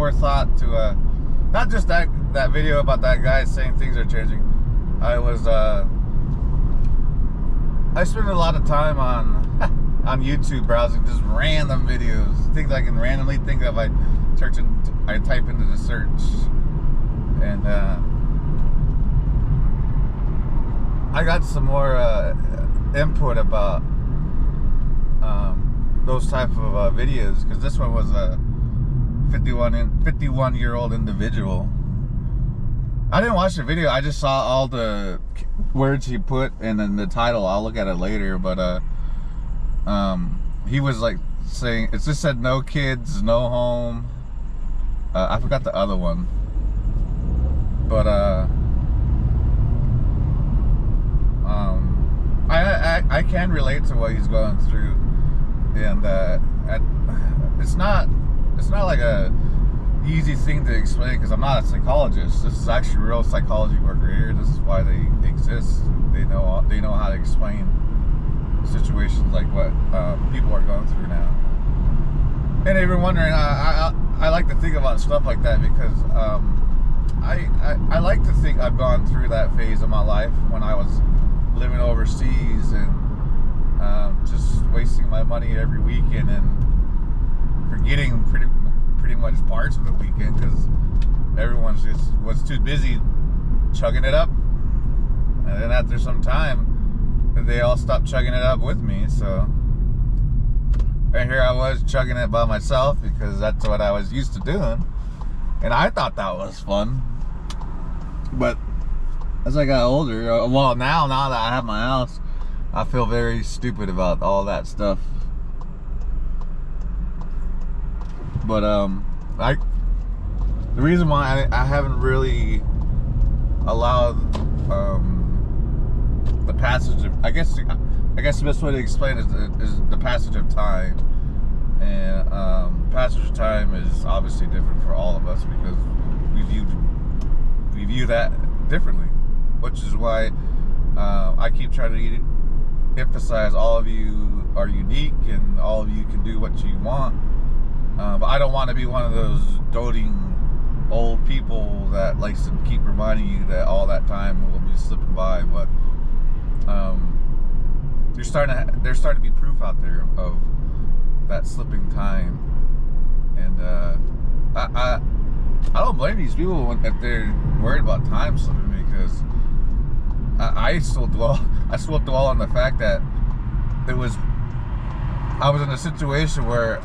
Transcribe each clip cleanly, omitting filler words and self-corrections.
more thought to not just that video about that guy saying things are changing. I spend a lot of time on YouTube browsing just random videos, things I can randomly think of. I type into the search, and I got some more input about those type of videos, because this one was a 51-year-old individual. I didn't watch the video. I just saw all the words he put and then the title. I'll look at it later. But he was like saying, it just said no kids, no home. I forgot the other one. But I can relate to what he's going through, and it's not like a easy thing to explain, because I'm not a psychologist. This is actually real psychology work right here. This is why they exist. They know how to explain situations like what people are going through now. And if you're wondering, I like to think about stuff like that, because I like to think I've gone through that phase of my life when I was living overseas and just wasting my money every weekend and forgetting pretty much parts of the weekend, because everyone just was too busy chugging it up. And then after some time, they all stopped chugging it up with me. So, and here I was chugging it by myself, because that's what I was used to doing, and I thought that was fun. But as I got older, well, now that I have my house, I feel very stupid about all that stuff. But the reason why I haven't really allowed the passage of, I guess the best way to explain it is the passage of time. And passage of time is obviously different for all of us, because we view that differently, which is why I keep trying to emphasize all of you are unique and all of you can do what you want. But I don't want to be one of those doting old people that likes to keep reminding you that all that time will be slipping by. But there's starting to be proof out there of that slipping time, and I don't blame these people if they're worried about time slipping, because I still dwell on the fact that I was in a situation where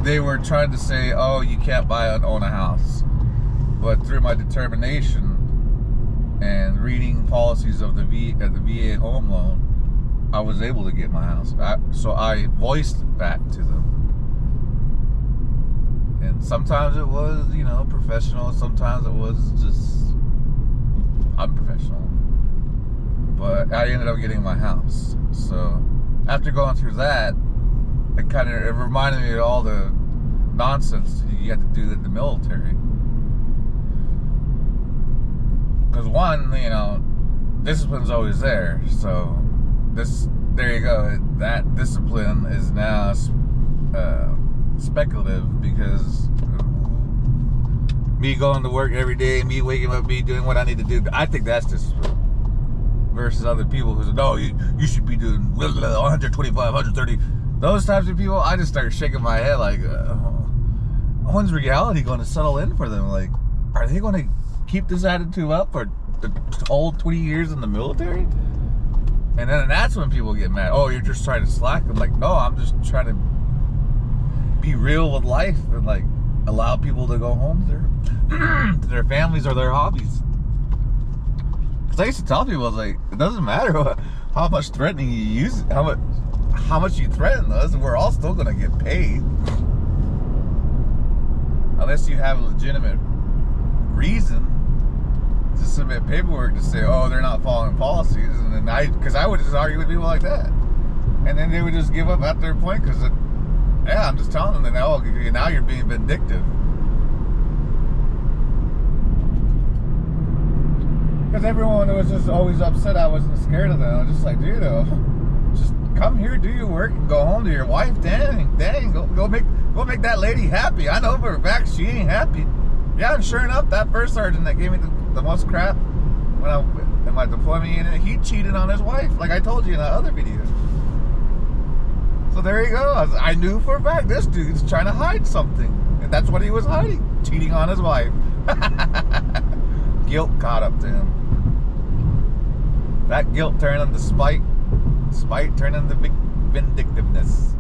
they were trying to say, oh, you can't buy and own a house. But through my determination and reading policies of the VA home loan, I was able to get my house. So I voiced that to them. And sometimes it was, professional. Sometimes it was just unprofessional. But I ended up getting my house. So after going through that, it reminded me of all the nonsense you had to do in the military. Because one, discipline's always there. So there you go. That discipline is now speculative, because me going to work every day, me waking up, me doing what I need to do, I think that's discipline. Versus other people who say, no, you should be doing 125, 130. Those types of people, I just start shaking my head like, when's reality going to settle in for them? Like, are they going to keep this attitude up for the whole 20 years in the military? And then that's when people get mad. Oh, you're just trying to slack. I'm like, no, I'm just trying to be real with life and like allow people to go home to their families or their hobbies. Because I used to tell people, I was like, it doesn't matter how much threatening you use, how much you threaten us, we're all still going to get paid. Unless you have a legitimate reason to submit paperwork to say, oh, they're not following policies. And then because I would just argue with people like that. And then they would just give up at their point, because, I'm just telling them that, now you're being vindictive. Because everyone was just always upset I wasn't scared of them. I was just like, dude, just come here, do your work, and go home to your wife. Dang, go make that lady happy. I know for a fact she ain't happy. Yeah, and sure enough, that first sergeant that gave me the most crap when I in my deployment unit, he cheated on his wife, like I told you in that other video. So there you go. I knew for a fact this dude's trying to hide something, and that's what he was hiding: cheating on his wife. Guilt caught up to him. That guilt turned into spite. Spite turned into vindictiveness.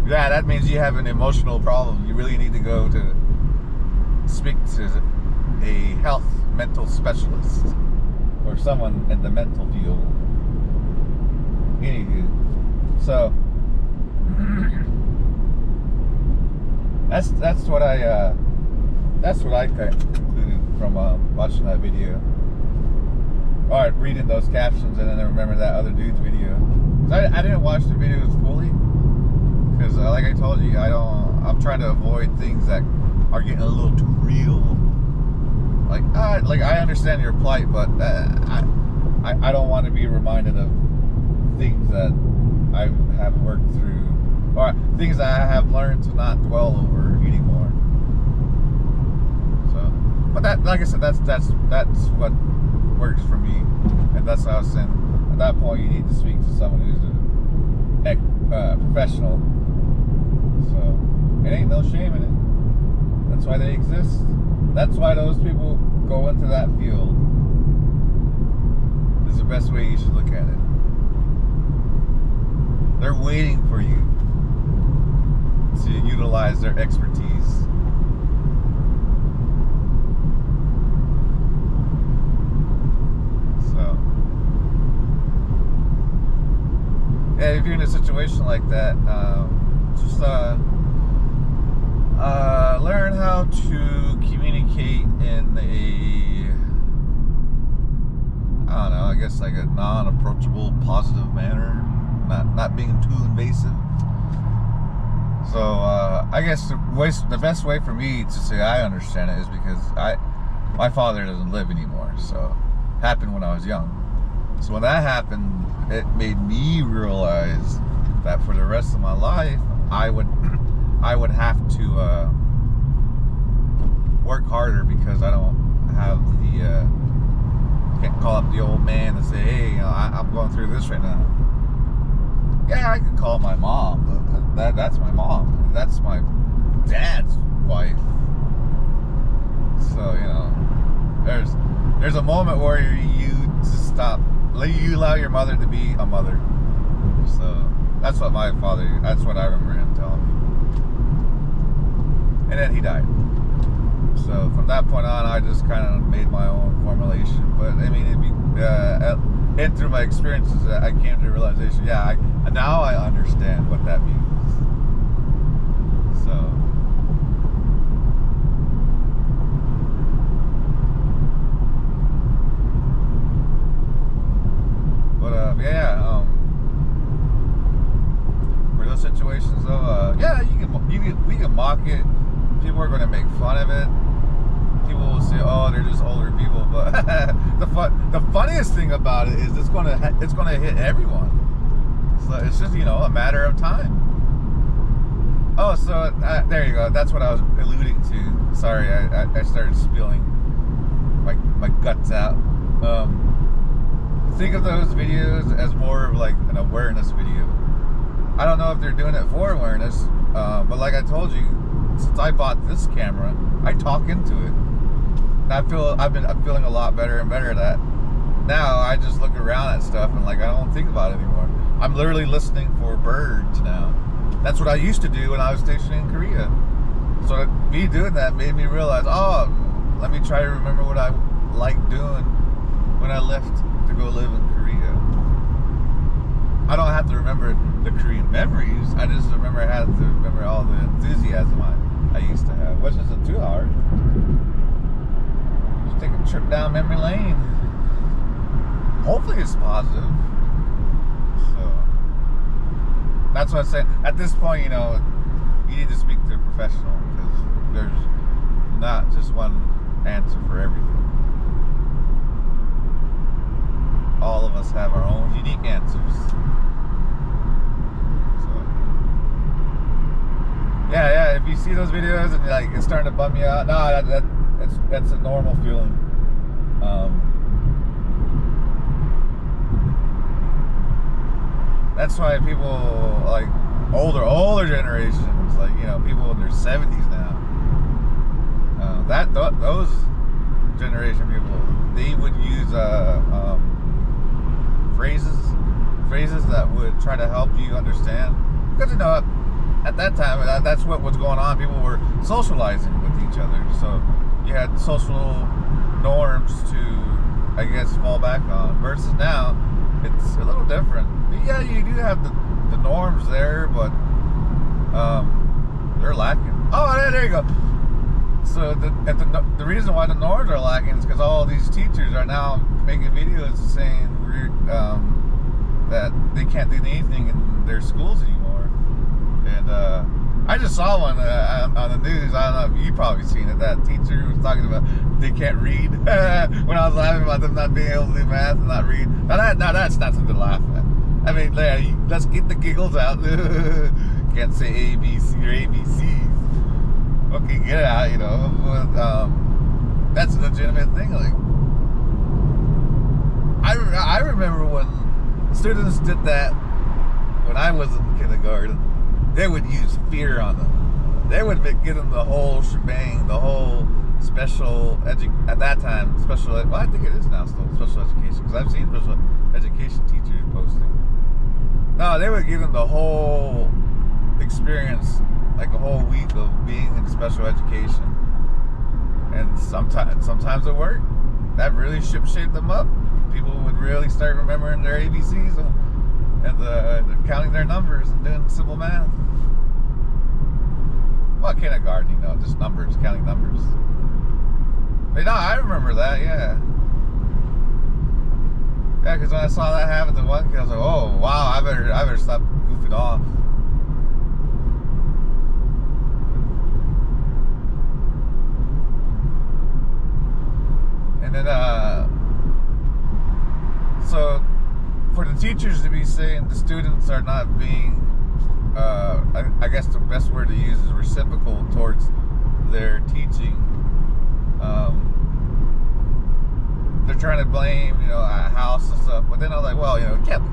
Yeah, that means you have an emotional problem. You really need to go to speak to a mental specialist or someone in the mental field. Anywho, so that's what I concluded from watching that video. All right, reading those captions, and then I remember that other dude's video. I didn't watch the videos fully because, like I told you, I'm trying to avoid things that are getting a little too real. Like I understand your plight, but I don't want to be reminded of things that I have worked through, or things that I have learned to not dwell over anymore. So, but that, like I said, that's what works for me, and that's how I was saying. At that point, you need to speak to someone who's a professional. So it ain't no shame in it. That's why they exist. That's why those people go into that field. This is the best way you should look at it. They're waiting for you to utilize their expertise. So, yeah, if you're in a situation like that, just learn how to communicate in I don't know, I guess like a non-approachable, positive manner. Not being too invasive. So I guess the best way for me to say I understand it is because my father doesn't live anymore. So it happened when I was young. So when that happened, it made me realize that for the rest of my life, I would have to work harder because I don't have can't call up the old man and say, hey, I'm going through this right now. Yeah, I could call my mom, but that's my mom. That's my dad's wife. So, there's a moment where you just stop. You allow your mother to be a mother. So that's what I remember him telling me. And then he died. So from that point on, I just kind of made my own formulation. But I mean, and through my experiences, I came to the realization, now I understand what that means. So, but for those situations though, we can mock it. People are going to make fun of it. People will say, "Oh, they're just older people." But the funniest thing about it is it's going to hit everyone. So it's just a matter of time. Oh, so there you go. That's what I was alluding to. Sorry, I started spilling my guts out. Think of those videos as more of like an awareness video. I don't know if they're doing it for awareness, but like I told you, since I bought this camera, I talk into it. And I'm feeling a lot better and better at that. Now I just look around at stuff and I don't think about it anymore. I'm literally listening for birds now. That's what I used to do when I was stationed in Korea. So me doing that made me realize, let me try to remember what I liked doing when I left to go live in Korea. I don't have to remember the Korean memories. I just I had to remember all the enthusiasm I used to have, which isn't too hard. Just take a trip down memory lane. Hopefully it's positive. So that's what I'm saying. At this point, you need to speak to a professional because there's not just one answer for everything. All of us us have our own unique answers. So, yeah. If you see those videos and like it's starting to bum you out, no, that's a normal feeling. That's why people like older generations, like people in their 70s now. Those generation people, they would use phrases that would try to help you understand, because at that time that's what was going on. People were socializing with each other, so you had social norms to, I guess, fall back on. Versus now, it's a little different. Yeah, you do have the norms there, but they're lacking. Oh, there you go. So the reason why the norms are lacking is because all these teachers are now making videos saying that they can't do anything in their schools anymore. And I just saw one on the news. I don't know if you've probably seen it. That teacher was talking about they can't read. When I was laughing about them not being able to do math and not read. Now that's not something to laugh at. I mean, let's get the giggles out. Can't say ABC or ABCs. Okay, get it out, But, that's a legitimate thing. Like, I remember when students did that when I was in kindergarten. They would use fear on them. They would give them the whole shebang, the whole special at that time, special. Well, I think it is now still special education, because I've seen special education teachers posting. No, they would give them the whole experience, like a whole week of being in special education, and sometimes it worked. That really shaped them up. People would really start remembering their ABCs and counting their numbers and doing simple math. Well, kindergarten, just numbers, counting numbers. But I remember that, yeah. Yeah, because when I saw that happen to one kid, I was like, oh, wow, I better stop goofing off. And then, so for the teachers to be saying the students are not being, I guess the best word to use is reciprocal towards their teaching. They're trying to blame, a house and stuff, but then I was like, well, you can't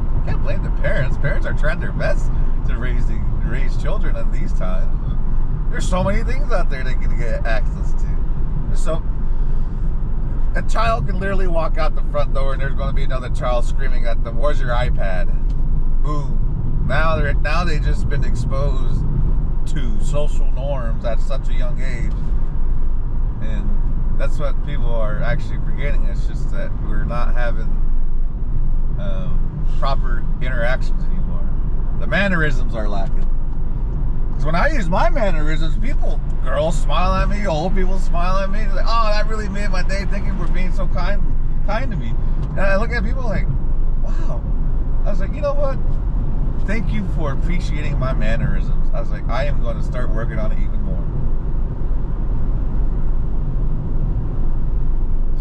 blame the parents. Parents are trying their best to raise children in these times. There's so many things out there they can get access to. A child can literally walk out the front door and there's going to be another child screaming at them, "Where's your iPad?" Boom. Now they've just been exposed to social norms at such a young age. And that's what people are actually forgetting. It's just that we're not having proper interactions anymore. The mannerisms are lacking. Because when I use my mannerisms, girls smile at me, old people smile at me. They're like, oh, that really made my day, thinking we're being so kind to me. And I look at people like, wow. I was like, you know what? Thank you for appreciating my mannerisms. I was like, I am going to start working on it even more.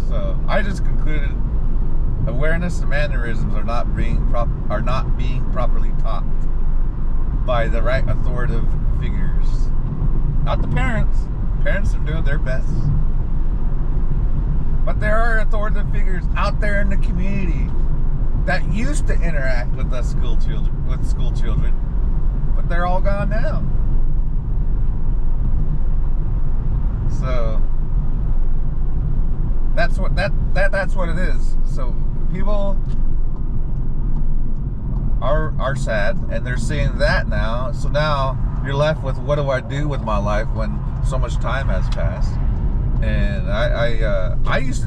So I just concluded awareness and mannerisms are not being properly taught by the right authoritative figures. Not the parents. Parents are doing their best. But there are authoritative figures out there in the community that used to interact with us school children, but they're all gone now. So that's what it is. So people are sad, and they're seeing that now. So now you're left with, what do I do with my life when so much time has passed? And I used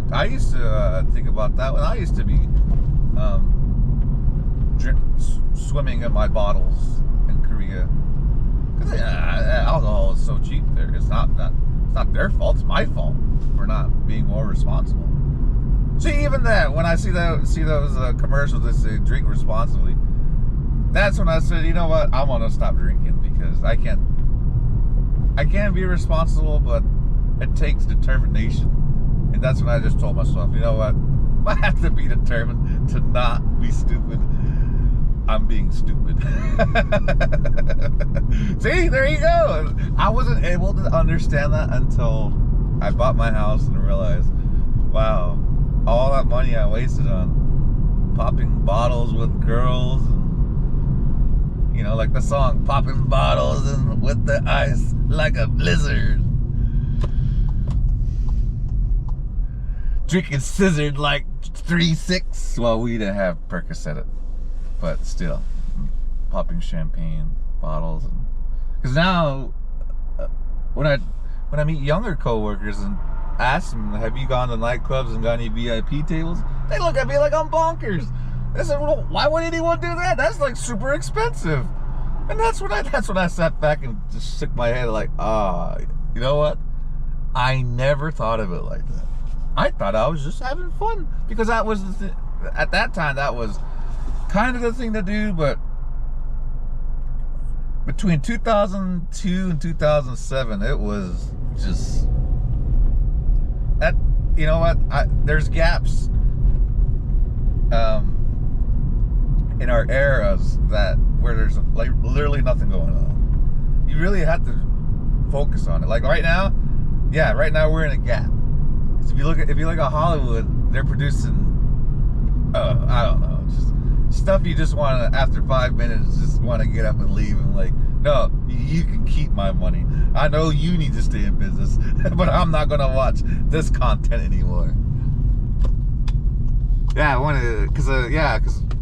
to think about that when I used to be swimming in my bottles in Korea. Because alcohol is so cheap there. It's not their fault. It's my fault for not being more responsible. See, even that, when I see those commercials that say drink responsibly, that's when I said, you know what, I want to stop drinking, because I can be responsible, but it takes determination. And that's when I just told myself, you know what, I have to be determined to not be stupid, I'm being stupid. See, there you go. I wasn't able to understand that until I bought my house and realized, wow, all that money I wasted on popping bottles with girls, and, you know, like the song, popping bottles and with the ice like a blizzard, drinking scissored like 3-6. Well, we didn't have Percocet, but still, popping champagne bottles. Because now, when I meet younger coworkers and ask them, have you gone to nightclubs and got any VIP tables? They look at me like I'm bonkers. They said, well, why would anyone do that? That's like super expensive. And that's when I sat back and just shook my head like, you know what? I never thought of it like that. I thought I was just having fun, because that was at that time, that was kind of the thing to do. But between 2002 and 2007, it was just that, you know what, there's gaps in our eras that where there's like literally nothing going on. You really have to focus on it. Like right now, we're in a gap. So if you look at Hollywood, they're producing I don't know, just stuff you just want to, after 5 minutes, just want to get up and leave, and like, no, you can keep my money. I know you need to stay in business, but I'm not gonna watch this content anymore. Yeah, I wanted, because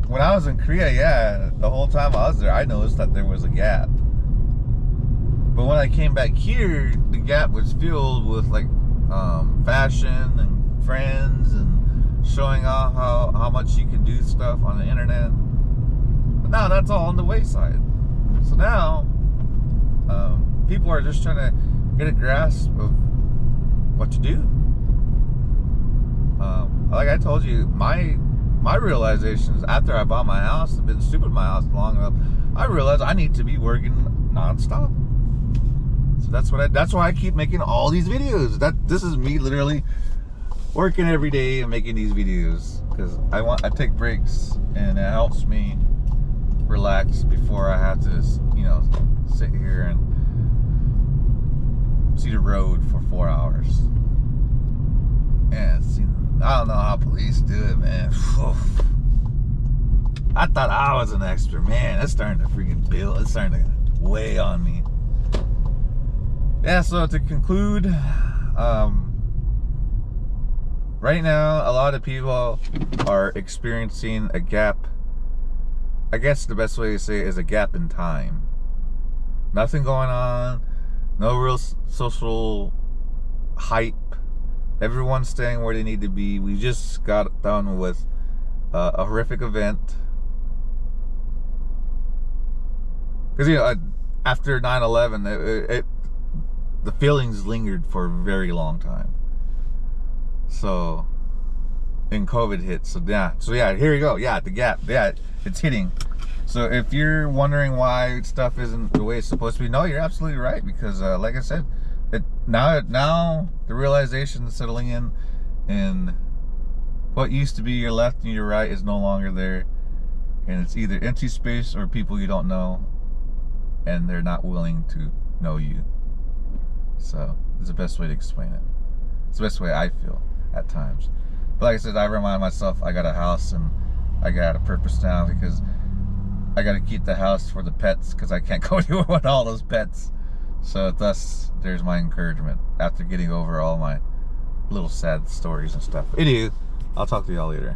when I was in Korea, the whole time I was there, I noticed that there was a gap. But when I came back here, the gap was filled with like fashion and friends and showing off how much you can do stuff on the internet. But now that's all on the wayside. So now people are just trying to get a grasp of what to do. Like I told you, my realizations after I bought my house, I've been stupid in my house long enough, I realized I need to be working nonstop. So that's why I keep making all these videos. This is me literally working every day and making these videos, because I take breaks and it helps me relax before I have to, you know, sit here and see the road for 4 hours. And I don't know how police do it, man. I thought I was an expert, man. It's starting to freaking build. It's starting to weigh on me. Yeah, so to conclude, right now, a lot of people are experiencing a gap. I guess the best way to say it is a gap in time. Nothing going on, no real social hype. Everyone's staying where they need to be. We just got done with a horrific event. Because, you know, after 9/11, the feelings lingered for a very long time. So, and COVID hit. So yeah, here you go. Yeah, the gap. Yeah, it's hitting. So if you're wondering why stuff isn't the way it's supposed to be, no, you're absolutely right. Because like I said, now the realization is settling in, and what used to be your left and your right is no longer there, and it's either empty space or people you don't know, and they're not willing to know you. So it's the best way to explain it. It's the best way I feel at times. But like I said, I remind myself I got a house and I got a purpose now, because I got to keep the house for the pets, because I can't go anywhere with all those pets. So thus, there's my encouragement after getting over all my little sad stories and stuff. Anywho, I'll talk to y'all later.